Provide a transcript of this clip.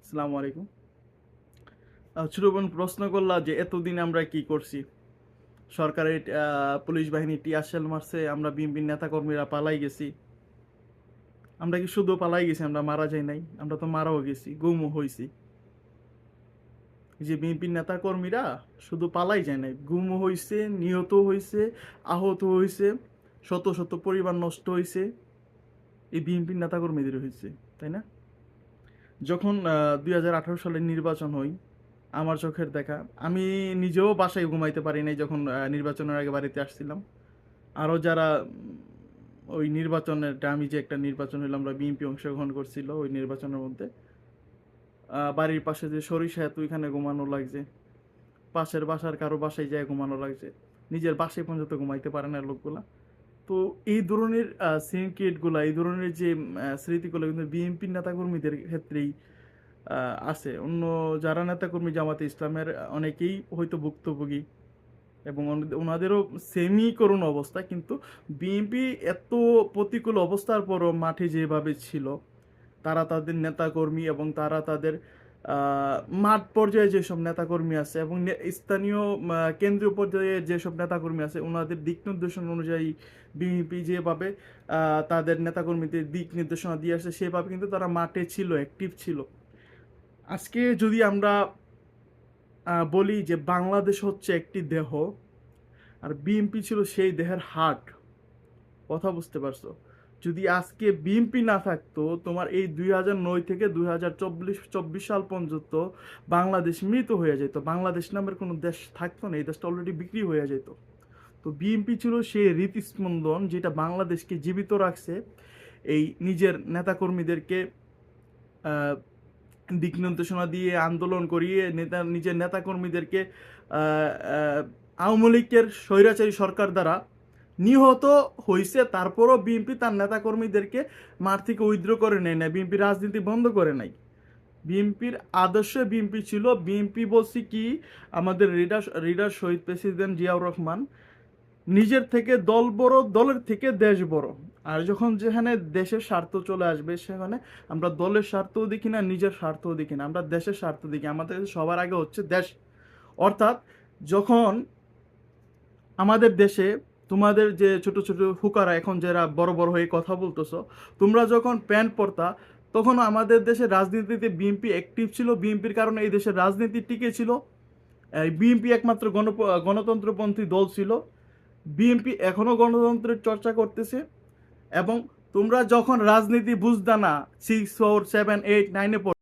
আসসালামু আলাইকুম। ছোট বোন প্রশ্ন করলা যে এতদিন আমরা কি করছি। সরকারের পুলিশ বাহিনী টিয়ার শেল মারছে, আমরা বিএনপির নেতাকর্মীরা পালাই গেছি। আমরা কি শুধু পালাই গেছি? আমরা মারা যাই নাই, আমরা তো মারাও গেছি, গুমও হয়েছি। যে বিএনপির নেতাকর্মীরা শুধু পালাই যায় নাই, গুমও হয়েছে, নিহত হয়েছে, আহত হয়েছে, শত শত পরিবার নষ্ট হয়েছে, এই বিএনপির নেতাকর্মীদের হয়েছে, তাই না? যখন 2018 সালের নির্বাচন হয়, আমার চোখের দেখা, আমি নিজেও বাসায় ঘুমাইতে পারি নাই যখন নির্বাচনের আগে বাড়িতে আসছিলাম। আরও যারা ওই নির্বাচনের, আমি যে একটা নির্বাচন হইলাম, আমরা বিএনপি অংশগ্রহণ করছিল ওই নির্বাচনের মধ্যে, বাড়ির পাশে যে সরিষা এত, ওইখানে ঘুমানো লাগছে, পাশের বাসার কারো বাসায় যায় ঘুমানো লাগছে, নিজের বাসায় পর্যন্ত ঘুমাইতে পারে না লোকগুলা। তো এই ধরনের সিনক্রিয়েটগুলো, এই ধরনের যে স্মৃতিগুলো কিন্তু বিএনপির নেতাকর্মীদের ক্ষেত্রেই আছে। অন্য যারা নেতাকর্মী জামাতে ইসলামের অনেকেই হয়তো ভুক্তভোগী, এবং ওনাদেরও সেমি করুণ অবস্থা, কিন্তু বিএনপি এত প্রতিকূল অবস্থার পরও মাঠে যেভাবে ছিল, তারা তাদের নেতাকর্মী এবং তারা তাদের মাঠ পর্যায়ে যেসব নেতাকর্মী আছে এবং স্থানীয় কেন্দ্রীয় পর্যায়ে যেসব নেতাকর্মী আছে, ওনাদের দিক নির্দেশনা অনুযায়ী বিএনপি যেভাবে তাদের নেতাকর্মীদের দিক নির্দেশনা দিয়ে আসছে, সেভাবে কিন্তু তারা মাঠে ছিল, অ্যাক্টিভ ছিল। আজকে যদি আমরা বলি যে বাংলাদেশ হচ্ছে একটি দেহ, আর বিএনপি ছিল সেই দেহের হার্ট, কথা বুঝতে পারছো? যদি আজকে বিএনপি না থাকতো, তোমার এই 2009 থেকে 2024 সাল পর্যন্ত বাংলাদেশ মৃত হয়ে যেত, বাংলাদেশ নামের কোনো দেশ থাকতো না, এই দেশটা অলরেডি বিক্রি হয়ে যেত। তো বিএনপি ছিল সেই হৃৎস্পন্দন যেটা বাংলাদেশকে জীবিত রাখছে, এই নিজের নেতাকর্মীদেরকে দিক নির্দেশনা দিয়ে, আন্দোলন করিয়ে, নিজের নেতাকর্মীদেরকে আওয়ামী লীগের স্বৈরাচারী সরকার দ্বারা নিহত হয়েছে। তারপরও বিএনপি তার নেতাকর্মীদেরকে মাঠ থেকে উইথড্র করে নেয় না, বিএনপি রাজনীতি বন্ধ করে নাই। বিএনপির আদর্শে বিএনপি ছিল, বিএনপি বলছি কি, আমাদের রিডার শহীদ প্রেসিডেন্ট জিয়াউর রহমান, নিজের থেকে দল বড়, দলের থেকে দেশ বড়। আর যখন যেখানে দেশের স্বার্থ চলে আসবে, সেখানে আমরা দলের স্বার্থও দেখি না, নিজের স্বার্থও দেখি না, আমরা দেশের স্বার্থ দেখি। আমাদের কাছে সবার আগে হচ্ছে দেশ। অর্থাৎ যখন আমাদের দেশে তোমাদের যে ছোট ছোট হুকারা, এখন যারা বড় বড় হয়ে কথা বলতেছো, তোমরা যখন প্যান্ট পরতা, তখন আমাদের দেশের রাজনীতিতে বিএনপি অ্যাক্টিভ ছিল, বিএনপির কারণে এই দেশের রাজনীতি টিকে ছিল। বিএনপি একমাত্র গণতন্ত্রপন্থী দল ছিল। বিএনপি এখনো গণতন্ত্রের চর্চা করতেছে। এবং তোমরা যখন রাজনীতি বুঝতা না, 6, 4, 7, 8, 9-এ